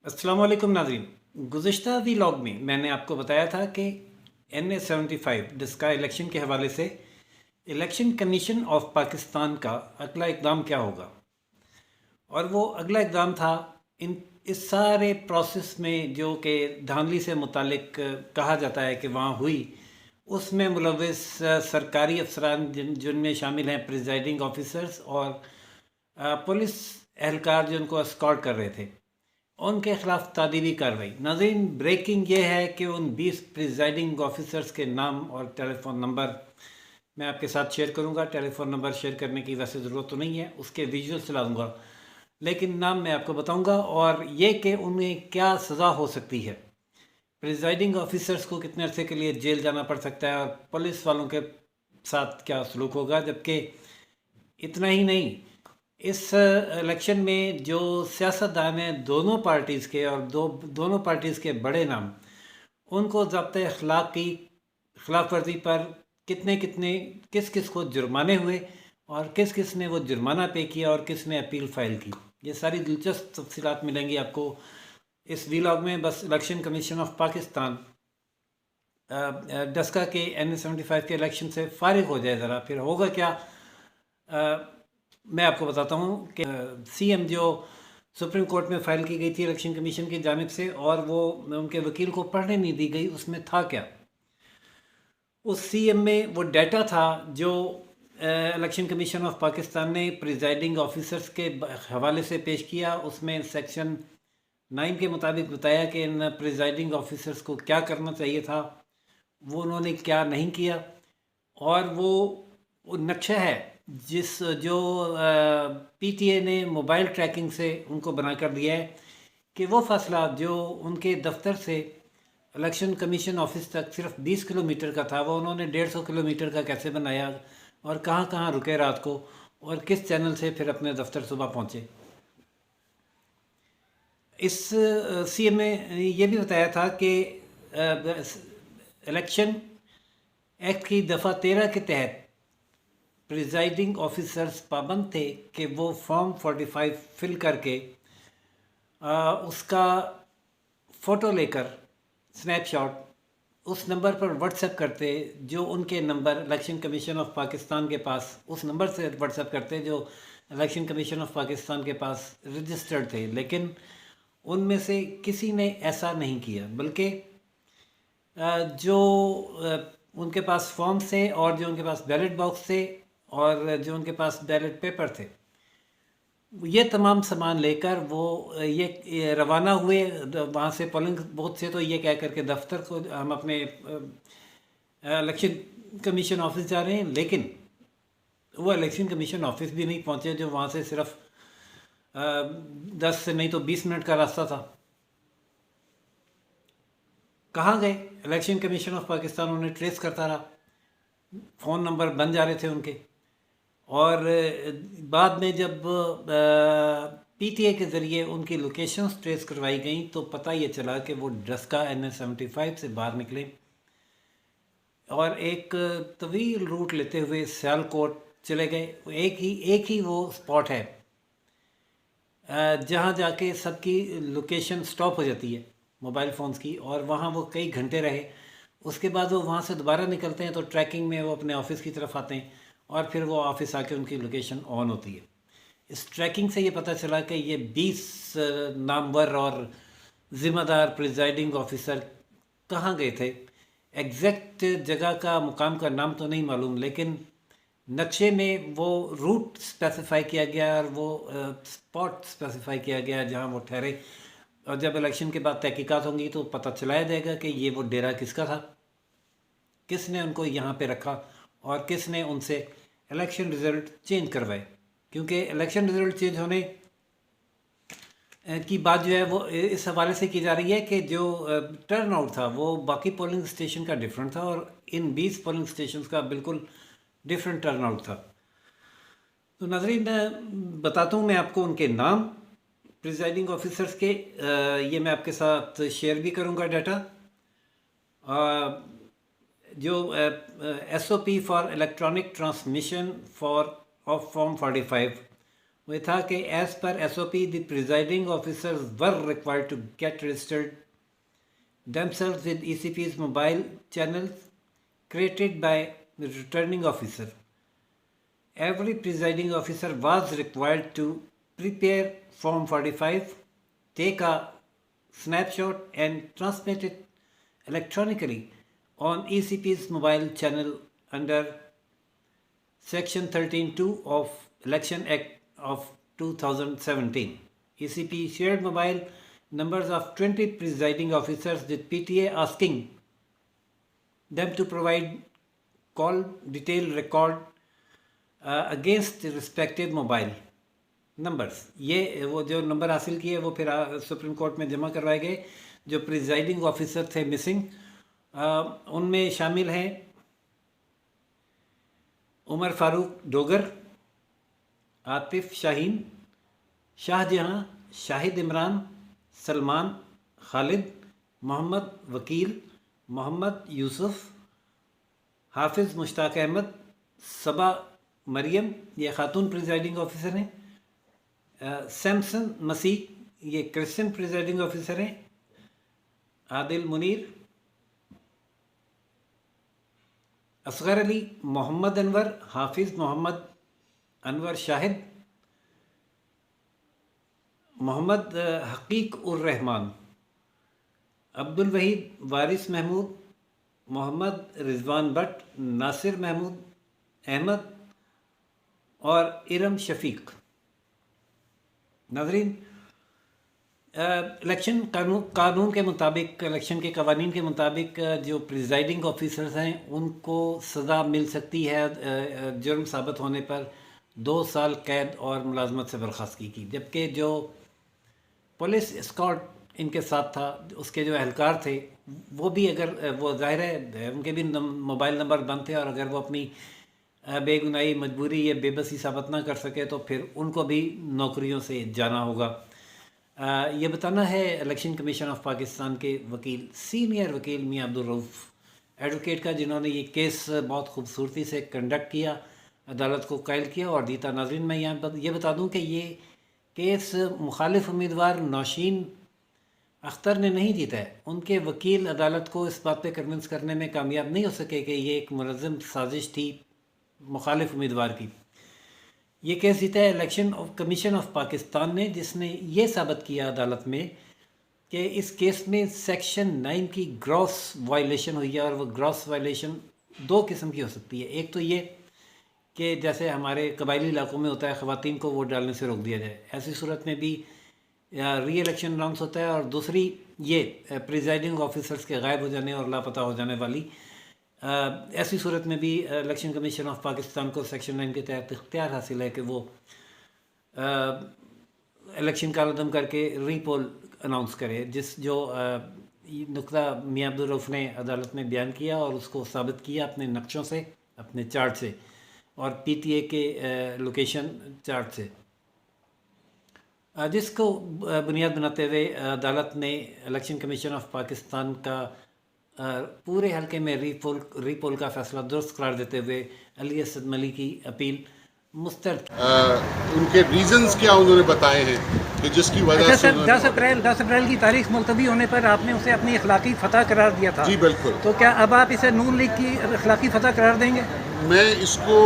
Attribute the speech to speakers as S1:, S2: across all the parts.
S1: अस्सलाम वालेकुम नाज़रीन। गुज़िश्ता व्लॉग में मैंने आपको बताया था कि NA-75 जिसका इलेक्शन के हवाले से इलेक्शन कमीशन ऑफ पाकिस्तान का अगला इक़दाम क्या होगा, और वो अगला इक़दाम था इस सारे प्रोसेस में जो कि धांधली से मुतालिक कहा जाता है कि वहाँ हुई, उसमें मुलव्वस सरकारी अफसरान जिनमें शामिल हैं प्रिजाइडिंग ऑफिसर्स और पुलिस एहलकार जो उनको एस्कॉर्ट कर रहे थे, उनके खिलाफ तादीबी कार्रवाई। नाज़रीन, ब्रेकिंग ये है कि उन 20 प्रिजाइडिंग ऑफिसर्स के नाम और टेलीफोन नंबर मैं आपके साथ शेयर करूंगा। टेलीफोन नंबर शेयर करने की वैसे ज़रूरत तो नहीं है, उसके विजुअल्स चला दूँगा, लेकिन नाम मैं आपको बताऊंगा और ये कि उन्हें क्या सज़ा हो सकती है। प्रिजाइडिंग ऑफिसर्स को कितने अरसे के लिए जेल जाना पड़ सकता है और पुलिस वालों के साथ क्या सलूक होगा। जबकि इतना ही नहीं, इस इलेक्शन में जो सियासतदान हैं दोनों पार्टीज़ के और दोनों पार्टीज़ के बड़े नाम, उनको ज़ब्त अखलाक की खिलाफ वर्जी पर कितने कितने किस किस को जुर्माने हुए और किस किस ने वो जुर्माना पे किया और किस ने अपील फ़ाइल की, ये सारी दिलचस्प तफसीलात मिलेंगी आपको इस व्लॉग में। बस election commission of Pakistan Daska के NA-75 के इलेक्शन से फारिग हो जाए ज़रा, फिर होगा क्या। मैं आपको बताता हूँ कि CM जो सुप्रीम कोर्ट में फ़ाइल की गई थी इलेक्शन कमीशन की जानिब से और वो उनके वकील को पढ़ने नहीं दी गई, उसमें था क्या। उस CM में वो डाटा था जो इलेक्शन कमीशन ऑफ पाकिस्तान ने प्रिजाइडिंग ऑफिसर्स के हवाले से पेश किया। उसमें सेक्शन 9 के मुताबिक बताया कि इन प्रिजाइडिंग ऑफिसर्स को क्या करना चाहिए था, वो उन्होंने क्या नहीं किया। और वो नक्शा है जो PTA ने मोबाइल ट्रैकिंग से उनको बना कर दिया है कि वो फैसला जो उनके दफ्तर से इलेक्शन कमीशन ऑफिस तक सिर्फ 20 किलोमीटर का था, वो उन्होंने 150 किलोमीटर का कैसे बनाया और कहाँ कहाँ रुके रात को और किस चैनल से फिर अपने दफ्तर सुबह पहुँचे। इस CM में ये भी बताया था कि इलेक्शन एक्ट की दफ़ा 13 के तहत प्रिजाइडिंग ऑफिसर्स पाबंद थे कि वो फॉर्म 45 फिल करके उसका फ़ोटो लेकर स्नैपशॉट उस नंबर पर व्हाट्सएप करते जो उनके number election commission of Pakistan के पास, उस नंबर से व्हाट्सएप करते जो इलेक्शन कमीशन ऑफ पाकिस्तान के पास रजिस्टर्ड थे। लेकिन उनमें से किसी ने ऐसा नहीं किया, बल्कि जो उनके पास फॉर्म थे और जो उनके पास बैलेट बॉक्स थे और जो उनके पास बैलेट पेपर थे, ये तमाम सामान लेकर वो ये रवाना हुए वहाँ से पोलिंग बूथ से। तो ये कह करके दफ्तर को हम अपने इलेक्शन कमीशन ऑफिस जा रहे हैं, लेकिन वो इलेक्शन कमीशन ऑफिस भी नहीं पहुँचे जो वहाँ से सिर्फ 10 से नहीं तो 20 मिनट का रास्ता था। कहाँ गए? इलेक्शन कमीशन ऑफ पाकिस्तान उन्हें ट्रेस करता रहा, फ़ोन नंबर बन जा रहे थे उनके। और बाद में जब PTA के ज़रिए उनकी लोकेशंस ट्रेस करवाई गई तो पता ये चला कि वो डस्का NA-75 से बाहर निकले और एक तवील रूट लेते हुए सियालकोट चले गए। एक ही वो स्पॉट है जहाँ जाके सबकी लोकेशन स्टॉप हो जाती है मोबाइल फ़ोन्स की, और वहाँ वो कई घंटे रहे। उसके बाद वो वहाँ से दोबारा निकलते हैं तो ट्रैकिंग में वो अपने ऑफिस की तरफ आते हैं और फिर वो ऑफिस आके उनकी लोकेशन ऑन होती है। इस ट्रैकिंग से ये पता चला कि ये 20 नामवर और ज़िम्मेदार प्रिजाइडिंग ऑफिसर कहाँ गए थे। एग्जैक्ट जगह का मुकाम का नाम तो नहीं मालूम, लेकिन नक्शे में वो रूट स्पेसिफाई किया गया और वो स्पॉट स्पेसिफाई किया गया जहाँ वो ठहरे। और जब इलेक्शन के बाद तहकीकात होंगी तो पता चलाया जाएगा कि ये वो डेरा किसका था, किसने उनको यहाँ पे रखा और किसने उनसे इलेक्शन रिज़ल्ट चेंज करवाए। क्योंकि इलेक्शन रिज़ल्ट चेंज होने की बात जो है वो इस हवाले से की जा रही है कि जो टर्न आउट था वो बाकी पोलिंग स्टेशन का डिफरेंट था और इन 20 पोलिंग स्टेशन का बिल्कुल डिफरेंट टर्न आउट था। तो नाज़रीन, बताता हूँ मैं आपको उनके नाम प्रिजाइडिंग ऑफिसर्स के। ये मैं आपके साथ शेयर भी करूँगा डाटा। जो SOP for electronic transmission for of form 45 وہ تھا کہ as per SOP the presiding officers were required to get registered themselves with ECP's mobile channels created by the returning officer. Every presiding officer was required to prepare Form 45, take a snapshot and transmit it electronically on ECP's mobile channel under Section 13(2) of Election Act of 2017. ECP shared mobile numbers of 20 presiding officers with PTA, asking them to provide call detail record against respective mobile numbers. ये वो जो number हासिल किए वो फिर supreme court में जमा करवाए गए. जो प्रिजाइडिंग ऑफिसर थे मिसिंग, उनमें शामिल हैं उमर फारूक डोगर, आतिफ शाहीन, शाहजहां, शाहिद इमरान, सलमान, खालिद, मोहम्मद वकील, मोहम्मद यूसुफ, हाफिज़ मुश्ताक अहमद, सबा मरियम, ये खातून प्रिजाइडिंग ऑफिसर हैं, सैमसन मसीह, ये क्रिश्चियन प्रिजाइडिंग ऑफिसर हैं, आदिल मुनीर, असगर अली, मोहम्मद अनवर, हाफिज़ मोहम्मद अनवर शाहिद, मोहम्मद हकीक उर रहमान, अब्दुल वहीद, वारिस महमूद, मोहम्मद रिजवान भट्ट, नासिर महमूद अहमद और इरम शफीक. नाज़रीन, इलेक्शन कानून के मुताबिक, इलेक्शन के कवानीन के मुताबिक जो प्रिजाइडिंग ऑफिसर्स हैं उनको सज़ा मिल सकती है जुर्म साबित होने पर 2 साल कैद और मुलाजमत से बर्खास्तगी की. जबकि जो पुलिस एस्कॉर्ट इनके साथ था, उसके जो एहलकार थे, वो भी अगर वो ज़ाहिर है उनके भी मोबाइल नंबर बंद थे और अगर वो अपनी बेगुनाही, मजबूरी या बेबसी साबित ना कर सके तो फिर उनको भी नौकरियों से जाना होगा. ये बताना है इलेक्शन कमीशन ऑफ पाकिस्तान के वकील, सीनियर वकील मियां अब्दुल रऊफ़ एडवोकेट का, जिन्होंने ये केस बहुत खूबसूरती से कंडक्ट किया, अदालत को कायल किया और जीता. नाज़रीन, मैं यहाँ ये बता दूँ कि ये केस मुखालिफ उम्मीदवार नौशीन अख्तर ने नहीं जीता है. उनके वकील अदालत को इस बात पे कन्विंस करने में कामयाब नहीं हो सके कि ये एक मुनज़्ज़म साजिश थी मुखालिफ उम्मीदवार की. ये केस जीता है इलेक्शन कमीशन ऑफ पाकिस्तान ने, जिसने ये साबित किया अदालत में कि इस केस में सेक्शन 9 की ग्रॉस वायलेशन हुई है. और वो ग्रॉस वायलेशन 2 किस्म की हो सकती है. एक तो ये कि जैसे हमारे कबायली इलाकों में होता है, ख़वातीन को वोट डालने से रोक दिया जाए, ऐसी सूरत में भी री इलेक्शन अनाउंस होता है. और दूसरी ये प्रिजाइडिंग ऑफिसर्स के गायब हो जाने और लापता हो जाने वाली, ऐसी सूरत में भी इलेक्शन कमीशन ऑफ पाकिस्तान को सेक्शन 9 के तहत इख्तियार हासिल है कि वो इलेक्शन का रद्दम करके रीपोल अनाउंस करे. जो नुक्ता मियां अब्दुल रऊफ़ ने अदालत में बयान किया और उसको साबित किया अपने नक्शों से, अपने चार्ट से और PTA के लोकेशन चार्ट से, जिसको बुनियाद बनाते हुए अदालत ने इलेक्शन कमीशन ऑफ पाकिस्तान का पूरे हल्के में रीपोल का फैसला दुरुस्त करार देते हुए अली असद मली की अपील मुस्तरद.
S2: उनके रीजंस क्या उन्होंने बताए हैं कि जिसकी वजह से
S3: 10 अप्रैल की तारीख मुलतवी होने पर आपने उसे अपनी अखलाकी फतह करार दिया था.
S2: जी बिल्कुल.
S3: तो क्या अब आप इसे नून लीग की अखलाकी फतह करार देंगे?
S2: मैं इसको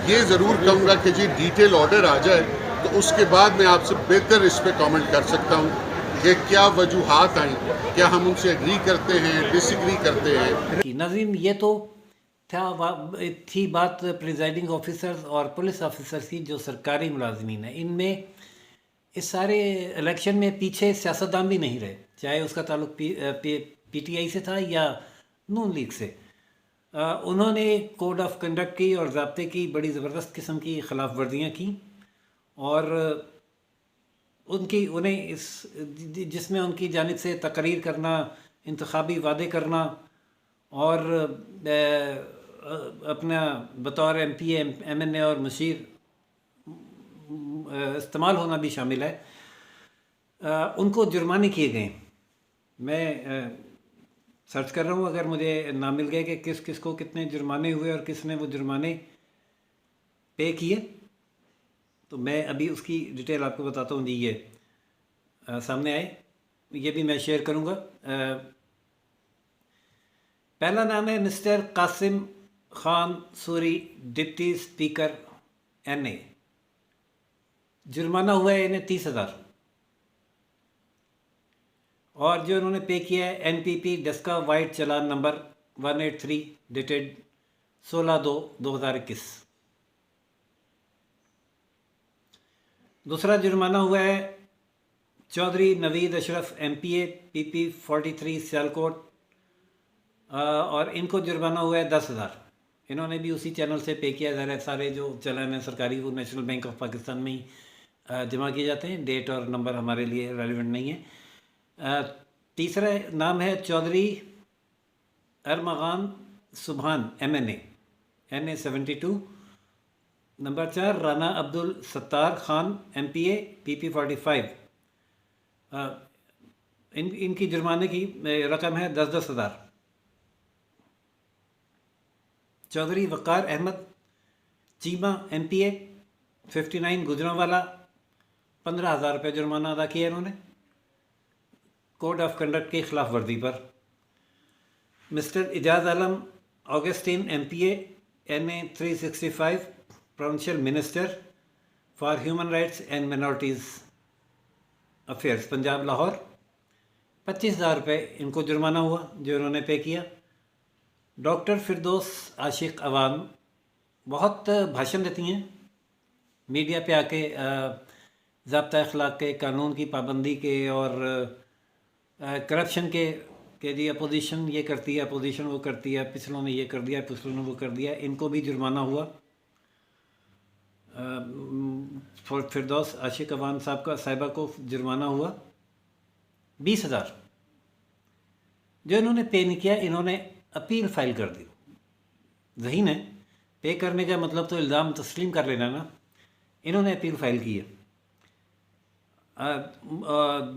S2: ये ज़रूर कहूँगा कि जी डिटेल ऑर्डर आ जाए तो उसके बाद मैं आपसे बेहतर इस पर कमेंट कर सकता हूँ कि क्या वजूहात आई, क्या हम उनसे एग्री करते हैं, डिसएग्री करते हैं.
S1: नाज़रीन, ये तो थी बात प्रिजाइडिंग ऑफिसर्स और पुलिस ऑफिसर्स की जो सरकारी मुलाजमीन है. इनमें इस सारे इलेक्शन में पीछे सियासतदान भी नहीं रहे, चाहे उसका ताल्लुक PTI से था या नून लीग से. उन्होंने कोड ऑफ कंडक्ट की और ज़ाब्ते की बड़ी ज़बरदस्त किस्म की खिलाफ वर्जियाँ की और उन्हें इस जिसमें उनकी जानिब से तकरीर करना, इंतखाबी वादे करना और अपना बतौर MP, MNA और मशीर इस्तेमाल होना भी शामिल है. उनको जुर्माने किए गए. मैं सर्च कर रहा हूँ, अगर मुझे ना मिल गए कि किस किस को कितने जुर्माने हुए और किसने वो जुर्माने पे किए تو میں ابھی اس کی ڈیٹیل آپ کو بتاتا ہوں جی. یہ سامنے آئے، یہ بھی میں شیئر کروں گا. پہلا نام ہے mister Qasim Khan Suri, deputy speaker NA. جرمانہ ہوا ہے انہیں 30,000، اور جو انہوں نے پے کیا ہے NPP ڈسکا وائٹ چلان نمبر 183 ڈیٹڈ 16/2/2021. دوسرا جرمانہ ہوا ہے چودھری نوید اشرف MPA PP 43 سیالکوٹ، اور ان کو جرمانہ ہوا ہے 10,000. انہوں نے بھی اسی چینل سے پے کیا. ظاہر ہے سارے جو چلان ہیں سرکاری وہ نیشنل بینک آف پاکستان میں ہی جمع کیے جاتے ہیں. ڈیٹ اور نمبر ہمارے لیے ریلیونٹ نہیں ہے. تیسرا نام ہے چودھری ارمغان سبحان MNA NA 72. نمبر 4 رانا عبد الستار خان MPA PP 45. ان کی جرمانے کی رقم ہے 10,000. چودھری وقار احمد چیمہ MPA 59 گجرانوالا، 15,000 روپے جرمانہ ادا کیا انہوں نے کوڈ آف کنڈکٹ کی خلاف ورزی پر. Mister Ijaz Alam Augustine MPA NA 365 provincial minister for human rights and minorities affairs Punjab Lahore, 25,000 روپے ان کو جرمانہ ہوا جو انہوں نے پے کیا. ڈاکٹر فردوس عاشق عوام بہت بھاشن دیتی ہیں میڈیا پہ آ کے، ضابطہ اخلاق کے، قانون کی پابندی کے، اور کرپشن کے، کہ جی اپوزیشن یہ کرتی ہے، اپوزیشن وہ کرتی ہے، پچھلوں نے یہ کر دیا، پچھلوں نے وہ کر دیا. ان کو بھی جرمانہ ہوا. فردوس عاشق عوام صاحبہ کو جرمانہ ہوا 20,000. جو انہوں نے پے نہیں کیا، انہوں نے اپیل فائل کر دی. ذہین ہے، پے کرنے کا مطلب تو الزام تسلیم کر لینا نا. انہوں نے اپیل فائل کی ہے.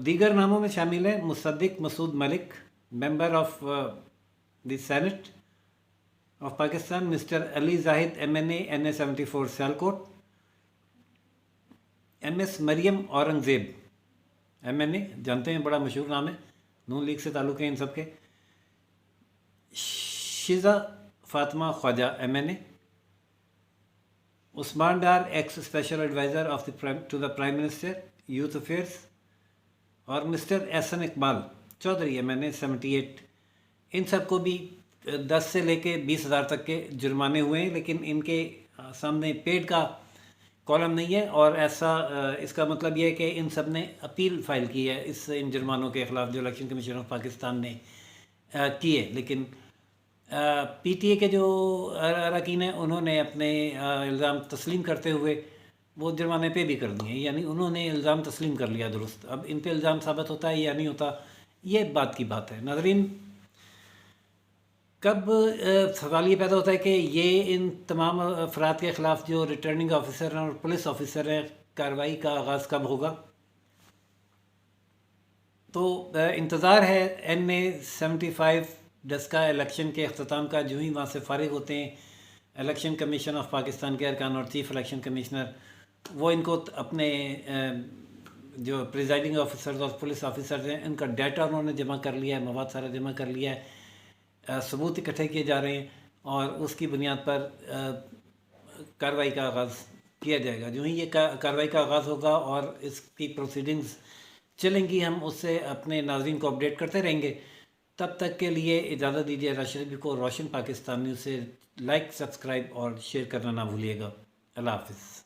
S1: دیگر ناموں میں شامل ہیں Musadiq Masood Malik, member of the senate of Pakistan, mister Ali Zahid MNA NA 74 Sialkot, MS Maryam Aurangzeb MNA، جانتے ہیں بڑا مشہور نام ہے، نون لیگ سے تعلق ہیں ان سب کے. Sheza Fatima Khawaja MNA. Usman Dar ex special adviser to the prime minister youth affairs, اور مسٹر احسن اقبال چودھری MNA 78. ان سب کو بھی 10 سے لے کے 20,000 تک کے جرمانے ہوئے ہیں، لیکن ان کے سامنے پیڈ کا کالم نہیں ہے. اور ایسا اس کا مطلب یہ ہے کہ ان سب نے اپیل فائل کی ہے ان جرمانوں کے خلاف جو الیکشن کمیشن آف پاکستان نے کی ہے. لیکن PTA کے جو اراکین ہیں انہوں نے اپنے الزام تسلیم کرتے ہوئے وہ جرمانے پے بھی کر دیے ہیں. یعنی انہوں نے الزام تسلیم کر لیا درست. اب ان پہ الزام ثابت ہوتا ہے یا نہیں ہوتا، یہ بات کی بات ہے. ناظرین، کب سوال یہ پیدا ہوتا ہے کہ یہ ان تمام افراد کے خلاف جو ریٹرننگ آفیسر ہیں اور پولیس آفیسر ہیں، کارروائی کا آغاز کب ہوگا؟ تو انتظار ہے NA 75 ڈسکا الیکشن کے اختتام کا. جو ہی وہاں سے فارغ ہوتے ہیں الیکشن کمیشن آف پاکستان کے ارکان اور چیف الیکشن کمشنر، وہ ان کو اپنے جو پریزائڈنگ آفیسرز اور پولیس آفیسرز ہیں ان کا ڈیٹا انہوں نے جمع کر لیا ہے، مواد سارا جمع کر لیا ہے، ثبوت اکٹھے کیے جا رہے ہیں، اور اس کی بنیاد پر کارروائی کا آغاز کیا جائے گا. جو ہی یہ کارروائی کا آغاز ہوگا اور اس کی پروسیڈنگز چلیں گی، ہم اس سے اپنے ناظرین کو اپڈیٹ کرتے رہیں گے. تب تک کے لیے اجازت دیجیے. راشد ربیع کو روشن پاکستان نیوز سے لائک، سبسکرائب اور شیئر کرنا نہ بھولیے گا. اللہ حافظ.